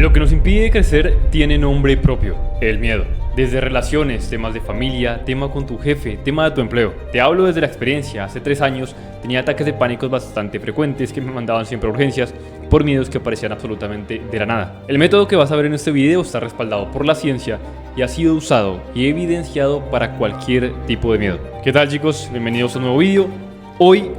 Lo que nos impide crecer tiene nombre propio, el miedo. Desde relaciones, temas de familia, tema con tu jefe, tema de tu empleo. Te hablo desde la experiencia. Hace 3 años tenía ataques de pánico bastante frecuentes que me mandaban siempre a urgencias por miedos que aparecían absolutamente de la nada. El método que vas a ver en este video está respaldado por la ciencia y ha sido usado y evidenciado para cualquier tipo de miedo. ¿Qué tal, chicos? Bienvenidos a un nuevo video.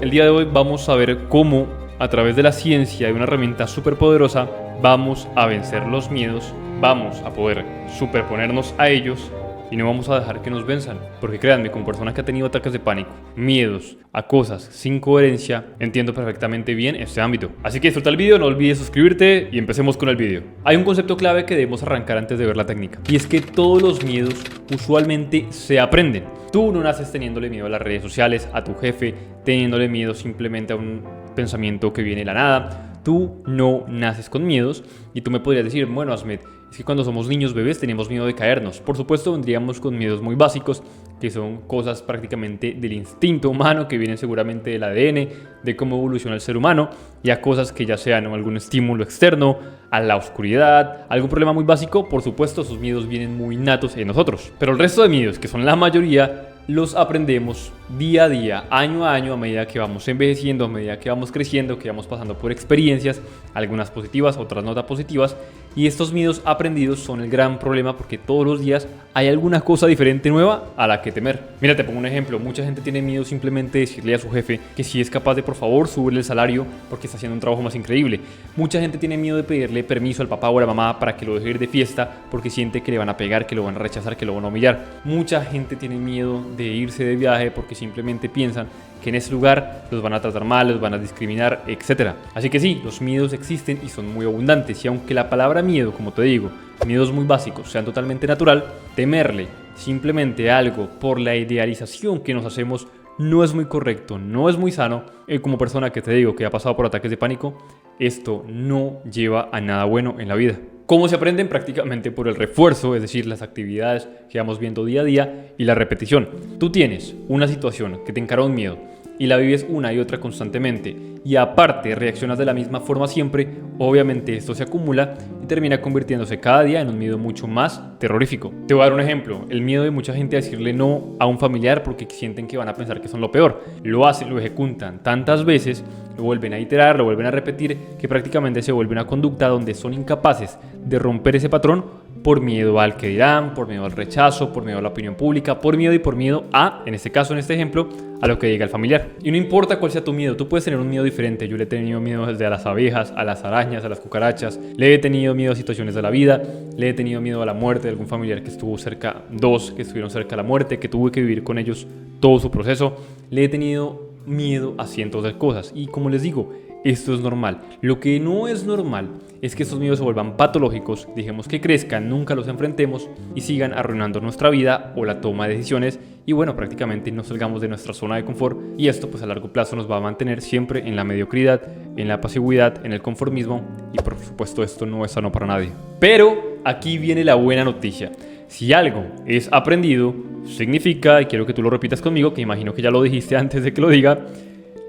El día de hoy vamos a ver cómo a través de la ciencia y una herramienta súper poderosa vamos a vencer los miedos, vamos a poder superponernos a ellos y no vamos a dejar que nos venzan. Porque créanme, como persona que ha tenido ataques de pánico, miedos a cosas sin coherencia, entiendo perfectamente bien este ámbito. Así que disfruta el video, no olvides suscribirte y empecemos con el video. Hay un concepto clave que debemos arrancar antes de ver la técnica, y es que todos los miedos usualmente se aprenden. Tú no naces teniéndole miedo a las redes sociales, a tu jefe, teniéndole miedo simplemente a un pensamiento que viene de la nada. Tú no naces con miedos y tú me podrías decir, bueno, Asmed, es que cuando somos niños bebés tenemos miedo de caernos. Por supuesto, vendríamos con miedos muy básicos, que son cosas prácticamente del instinto humano, que vienen seguramente del ADN, de cómo evoluciona el ser humano, y a cosas que ya sean algún estímulo externo, a la oscuridad, algún problema muy básico. Por supuesto, esos miedos vienen muy innatos en nosotros. Pero el resto de miedos, que son la mayoría, los aprendemos día a día, año a año, a medida que vamos envejeciendo, a medida que vamos creciendo, que vamos pasando por experiencias, algunas positivas, otras no tan positivas. Y estos miedos aprendidos son el gran problema, porque todos los días hay alguna cosa diferente nueva a la que temer. Mira, te pongo un ejemplo. Mucha gente tiene miedo simplemente de decirle a su jefe que si es capaz de, por favor, subirle el salario porque está haciendo un trabajo más increíble. Mucha gente tiene miedo de pedirle permiso al papá o a la mamá para que lo deje ir de fiesta porque siente que le van a pegar, que lo van a rechazar, que lo van a humillar. Mucha gente tiene miedo de irse de viaje porque simplemente piensan que en ese lugar los van a tratar mal, los van a discriminar, etc. Así que sí, los miedos existen y son muy abundantes, y aunque la palabra miedo, como te digo, miedos muy básicos, sean totalmente natural, temerle simplemente algo por la idealización que nos hacemos no es muy correcto, no es muy sano. Como persona que te digo que ha pasado por ataques de pánico, esto no lleva a nada bueno en la vida. ¿Cómo se aprenden? Prácticamente por el refuerzo, es decir, las actividades que vamos viendo día a día y la repetición. Tú tienes una situación que te encara un miedo y la vives una y otra constantemente, y aparte reaccionas de la misma forma siempre, obviamente esto se acumula y termina convirtiéndose cada día en un miedo mucho más terrorífico. Te voy a dar un ejemplo: el miedo de mucha gente a decirle no a un familiar porque sienten que van a pensar que son lo peor. Lo hacen, lo ejecutan tantas veces, lo vuelven a iterar, lo vuelven a repetir, que prácticamente se vuelve una conducta donde son incapaces de romper ese patrón por miedo al que dirán, por miedo al rechazo, por miedo a la opinión pública, por miedo a, en este caso, en este ejemplo, a lo que diga el familiar. Y no importa cuál sea tu miedo, tú puedes tener un miedo diferente. Yo le he tenido miedo desde a las abejas, a las arañas, a las cucarachas, le he tenido miedo a situaciones de la vida, le he tenido miedo a la muerte de algún familiar que estuvo cerca, dos que estuvieron cerca de la muerte, que tuve que vivir con ellos todo su proceso. Le he tenido miedo a cientos de cosas, y como les digo, esto es normal. Lo que no es normal es que estos miedos se vuelvan patológicos, dejemos que crezcan, nunca los enfrentemos y sigan arruinando nuestra vida o la toma de decisiones, y bueno, prácticamente nos salgamos de nuestra zona de confort, y esto pues a largo plazo nos va a mantener siempre en la mediocridad, en la pasividad, en el conformismo, y por supuesto esto no es sano para nadie. Pero aquí viene la buena noticia: si algo es aprendido, significa, y quiero que tú lo repitas conmigo, que imagino que ya lo dijiste antes de que lo diga,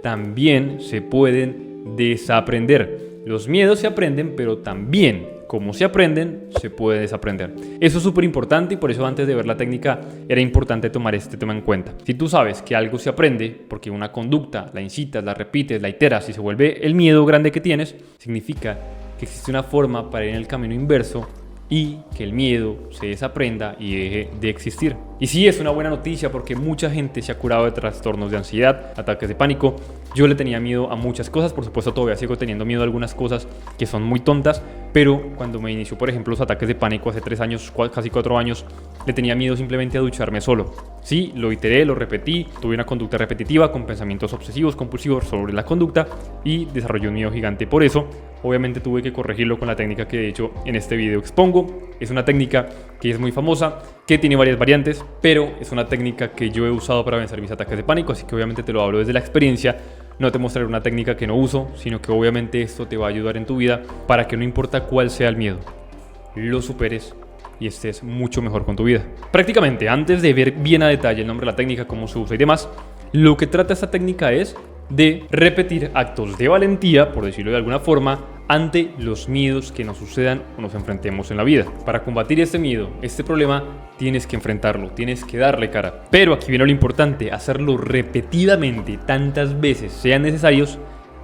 también se pueden desaprender. Los miedos se aprenden, pero también, como se aprenden, se puede desaprender. Eso es súper importante, y por eso antes de ver la técnica era importante tomar este tema en cuenta. Si tú sabes que algo se aprende porque una conducta la incitas, la repites, la iteras y se vuelve el miedo grande que tienes, significa que existe una forma para ir en el camino inverso y que el miedo se desaprenda y deje de existir. Y sí, es una buena noticia porque mucha gente se ha curado de trastornos de ansiedad, ataques de pánico. Yo le tenía miedo a muchas cosas, por supuesto todavía sigo teniendo miedo a algunas cosas que son muy tontas, pero cuando me inició, por ejemplo, los ataques de pánico hace 3 años, casi 4 años, le tenía miedo simplemente a ducharme solo. Sí, lo iteré, lo repetí, tuve una conducta repetitiva con pensamientos obsesivos, compulsivos sobre la conducta, y desarrollé un miedo gigante. Por eso, obviamente tuve que corregirlo con la técnica que de hecho en este video expongo. Es una técnica que es muy famosa, que tiene varias variantes, pero es una técnica que yo he usado para vencer mis ataques de pánico, así que obviamente te lo hablo desde la experiencia. No te mostraré una técnica que no uso, sino que obviamente esto te va a ayudar en tu vida para que no importa cuál sea el miedo, lo superes y estés mucho mejor con tu vida. Prácticamente, antes de ver bien a detalle el nombre de la técnica, cómo se usa y demás, lo que trata esta técnica es de repetir actos de valentía, por decirlo de alguna forma, ante los miedos que nos sucedan o nos enfrentemos en la vida. Para combatir este miedo, este problema, tienes que enfrentarlo, tienes que darle cara. Pero aquí viene lo importante, hacerlo repetidamente, tantas veces sean necesarios,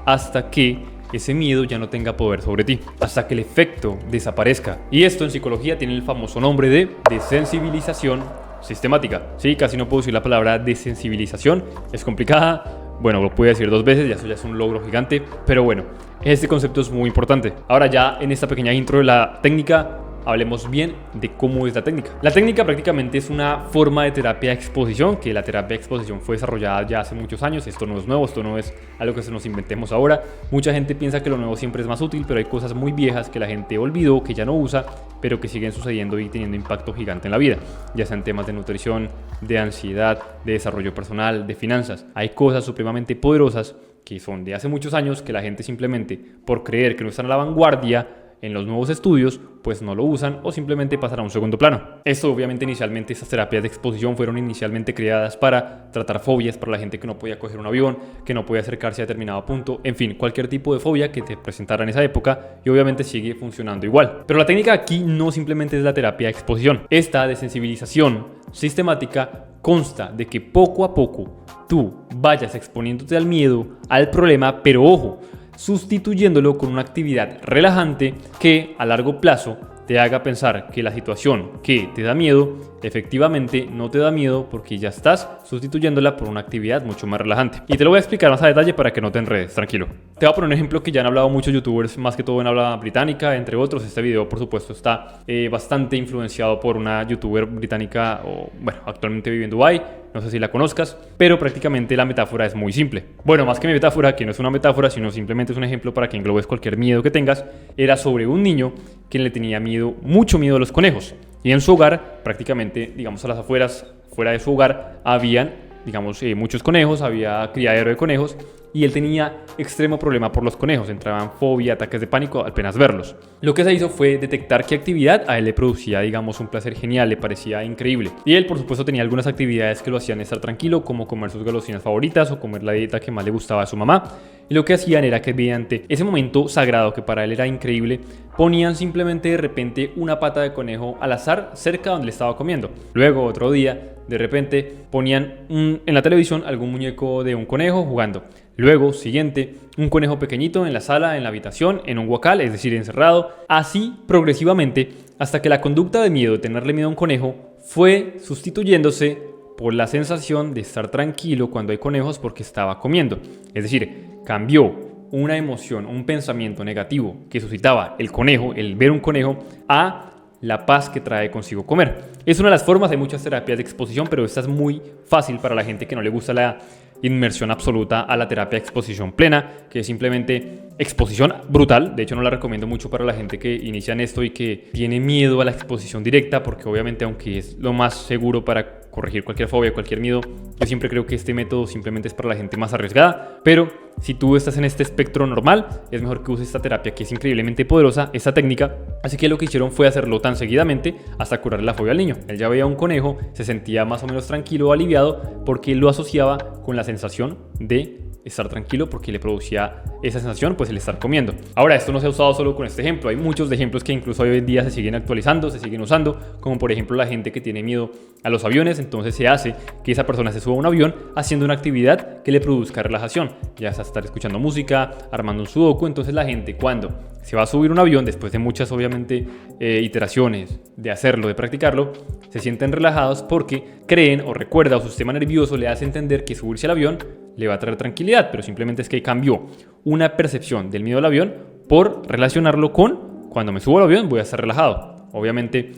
hasta que ese miedo ya no tenga poder sobre ti, hasta que el efecto desaparezca. Y esto en psicología tiene el famoso nombre de desensibilización sistemática. Sí, casi no puedo decir la palabra desensibilización, es complicada. Bueno, lo pude decir 2 veces, eso ya es un logro gigante, pero bueno, este concepto es muy importante. Ahora ya en esta pequeña intro de la técnica, hablemos bien de cómo es la técnica. La técnica prácticamente es una forma de terapia de exposición, que la terapia de exposición fue desarrollada ya hace muchos años. Esto no es nuevo, esto no es algo que se nos inventemos ahora. Mucha gente piensa que lo nuevo siempre es más útil, pero hay cosas muy viejas que la gente olvidó, que ya no usa, pero que siguen sucediendo y teniendo impacto gigante en la vida, ya sean temas de nutrición, de ansiedad, de desarrollo personal, de finanzas. Hay cosas supremamente poderosas que son de hace muchos años que la gente simplemente por creer que no están a la vanguardia en los nuevos estudios, pues no lo usan o simplemente pasan a un segundo plano. Esto obviamente inicialmente, estas terapias de exposición fueron inicialmente creadas para tratar fobias, para la gente que no podía coger un avión, que no podía acercarse a determinado punto, en fin, cualquier tipo de fobia que te presentara en esa época, y obviamente sigue funcionando igual. Pero la técnica aquí no simplemente es la terapia de exposición. Esta desensibilización sistemática consta de que poco a poco tú vayas exponiéndote al miedo, al problema, pero ojo, sustituyéndolo con una actividad relajante que a largo plazo te haga pensar que la situación que te da miedo efectivamente no te da miedo, porque ya estás sustituyéndola por una actividad mucho más relajante. Y te lo voy a explicar más a detalle para que no te enredes, tranquilo. Te voy a poner un ejemplo que ya han hablado muchos youtubers, más que todo en habla británica, entre otros. Este video, por supuesto, está bastante influenciado por una youtuber británica, o bueno, actualmente vive en Dubái. No sé si la conozcas, pero prácticamente la metáfora es muy simple. Bueno, más que mi metáfora, que no es una metáfora, sino simplemente es un ejemplo para que englobes cualquier miedo que tengas, era sobre un niño que le tenía miedo, mucho miedo a los conejos. Y en su hogar, prácticamente, digamos a las afueras, fuera de su hogar, habían, digamos, muchos conejos, había criadero de conejos, y él tenía extremo problema por los conejos, entraban fobia, ataques de pánico apenas verlos. Lo que se hizo fue detectar qué actividad a él le producía, digamos, un placer genial, le parecía increíble. Y él, por supuesto, tenía algunas actividades que lo hacían estar tranquilo, como comer sus golosinas favoritas o comer la dieta que más le gustaba a su mamá. Y lo que hacían era que mediante ese momento sagrado, que para él era increíble, ponían simplemente de repente una pata de conejo al azar cerca donde le estaba comiendo. Luego, otro día, de repente ponían en la televisión algún muñeco de un conejo jugando. Luego, siguiente, un conejo pequeñito en la sala, en la habitación, en un guacal, es decir, encerrado. Así progresivamente, hasta que la conducta de miedo, de tenerle miedo a un conejo, fue sustituyéndose por la sensación de estar tranquilo cuando hay conejos porque estaba comiendo. Es decir, cambió una emoción, un pensamiento negativo que suscitaba el conejo, el ver un conejo, a la paz que trae consigo comer. Es una de las formas, hay muchas terapias de exposición, pero esta es muy fácil para la gente que no le gusta la inmersión absoluta a la terapia de exposición plena, que es simplemente exposición brutal. De hecho, no la recomiendo mucho para la gente que inicia en esto y que tiene miedo a la exposición directa, porque obviamente, aunque es lo más seguro para corregir cualquier fobia, cualquier miedo, yo siempre creo que este método simplemente es para la gente más arriesgada. Pero si tú estás en este espectro normal, es mejor que uses esta terapia, que es increíblemente poderosa, esta técnica. Así que lo que hicieron fue hacerlo tan seguidamente hasta curarle la fobia al niño. Él ya veía un conejo, se sentía más o menos tranquilo o aliviado, porque él lo asociaba con la sensación de estar tranquilo, porque le producía esa sensación, pues el estar comiendo. Ahora, esto no se ha usado solo con este ejemplo, hay muchos de ejemplos que incluso hoy en día se siguen actualizando, se siguen usando, como por ejemplo la gente que tiene miedo a los aviones. Entonces se hace que esa persona se suba a un avión haciendo una actividad que le produzca relajación, ya sea estar escuchando música, armando un sudoku. Entonces la gente, cuando se va a subir un avión, después de muchas obviamente iteraciones de hacerlo, de practicarlo, se sienten relajados porque creen o recuerda, o su sistema nervioso le hace entender que subirse al avión le va a traer tranquilidad, pero simplemente es que cambió una percepción del miedo al avión por relacionarlo con cuando me subo al avión voy a estar relajado. Obviamente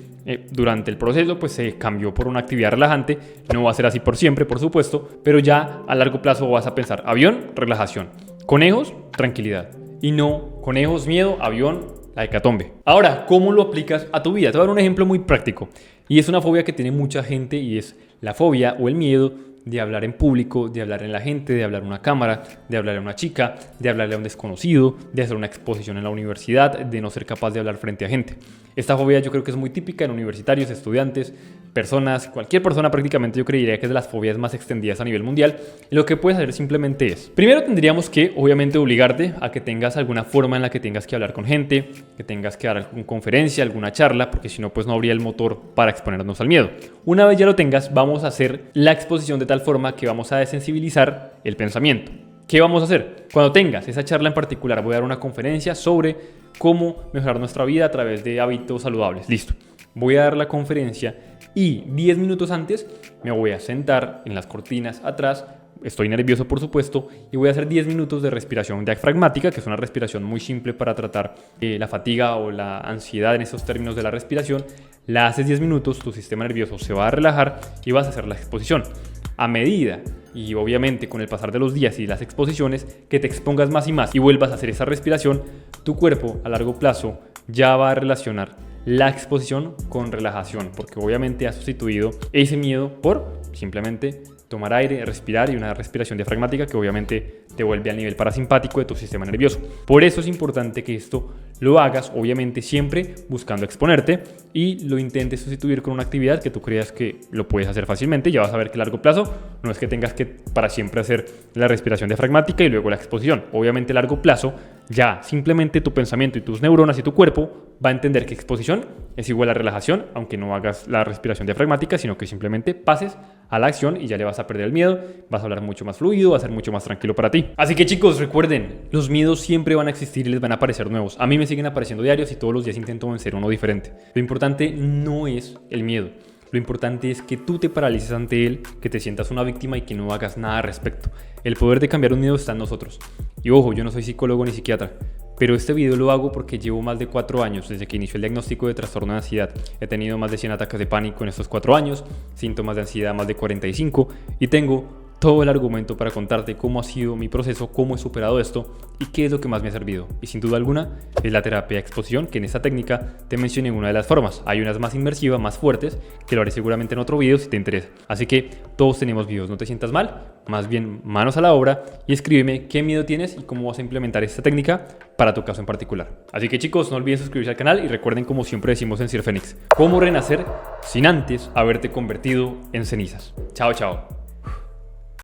durante el proceso pues se cambió por una actividad relajante. No va a ser así por siempre, por supuesto, pero ya a largo plazo vas a pensar avión, relajación, conejos, tranquilidad, y no conejos, miedo, avión, la hecatombe. Ahora, ¿cómo lo aplicas a tu vida? Te voy a dar un ejemplo muy práctico, y es una fobia que tiene mucha gente, y es la fobia o el miedo de hablar en público, de hablar en la gente, de hablar a una cámara, de hablar a una chica, de hablarle a un desconocido, de hacer una exposición en la universidad, de no ser capaz de hablar frente a gente. Esta fobia yo creo que es muy típica en universitarios, estudiantes, personas, cualquier persona prácticamente. Yo creería que es de las fobias más extendidas a nivel mundial. Y lo que puedes hacer simplemente es, primero tendríamos que obviamente obligarte a que tengas alguna forma en la que tengas que hablar con gente, que tengas que dar alguna conferencia, alguna charla, porque si no pues no habría el motor para exponernos al miedo. Una vez ya lo tengas, vamos a hacer la exposición de tal forma que vamos a desensibilizar el pensamiento. ¿Qué vamos a hacer? Cuando tengas esa charla en particular, voy a dar una conferencia sobre cómo mejorar nuestra vida a través de hábitos saludables. Listo. Voy a dar la conferencia y 10 minutos antes me voy a sentar en las cortinas atrás. Estoy nervioso, por supuesto, y voy a hacer 10 minutos de respiración diafragmática, que es una respiración muy simple para tratar la fatiga o la ansiedad en esos términos de la respiración. La haces 10 minutos, tu sistema nervioso se va a relajar y vas a hacer la exposición. A medida y obviamente con el pasar de los días y las exposiciones, que te expongas más y más y vuelvas a hacer esa respiración, tu cuerpo a largo plazo ya va a relacionar la exposición con relajación, porque obviamente has sustituido ese miedo por simplemente tomar aire, respirar, y una respiración diafragmática que obviamente te vuelve al nivel parasimpático de tu sistema nervioso. Por eso es importante que esto lo hagas, obviamente siempre buscando exponerte, y lo intentes sustituir con una actividad que tú creas que lo puedes hacer fácilmente. Ya vas a ver que a largo plazo no es que tengas que para siempre hacer la respiración diafragmática y luego la exposición. Obviamente a largo plazo ya simplemente tu pensamiento y tus neuronas y tu cuerpo va a entender que exposición es igual a relajación, aunque no hagas la respiración diafragmática, sino que simplemente pases a la acción y ya le vas a perder el miedo, vas a hablar mucho más fluido, va a ser mucho más tranquilo para ti. Así que chicos, recuerden, los miedos siempre van a existir y les van a aparecer nuevos. A mí me siguen apareciendo diarios y todos los días intento vencer uno diferente. Lo importante no es el miedo. Lo importante es que tú te paralices ante él, que te sientas una víctima y que no hagas nada al respecto. El poder de cambiar un miedo está en nosotros. Y ojo, yo no soy psicólogo ni psiquiatra, pero este video lo hago porque llevo más de 4 años desde que inició el diagnóstico de trastorno de ansiedad. He tenido más de 100 ataques de pánico en estos 4 años, síntomas de ansiedad más de 45, y tengo todo el argumento para contarte cómo ha sido mi proceso, cómo he superado esto y qué es lo que más me ha servido. Y sin duda alguna es la terapia de exposición, que en esta técnica te mencioné una de las formas. Hay unas más inmersivas, más fuertes, que lo haré seguramente en otro video si te interesa. Así que todos tenemos videos, no te sientas mal, más bien manos a la obra y escríbeme qué miedo tienes y cómo vas a implementar esta técnica para tu caso en particular. Así que chicos, no olviden suscribirse al canal y recuerden, como siempre decimos en Sir Fénix, cómo renacer sin antes haberte convertido en cenizas. Chao, chao.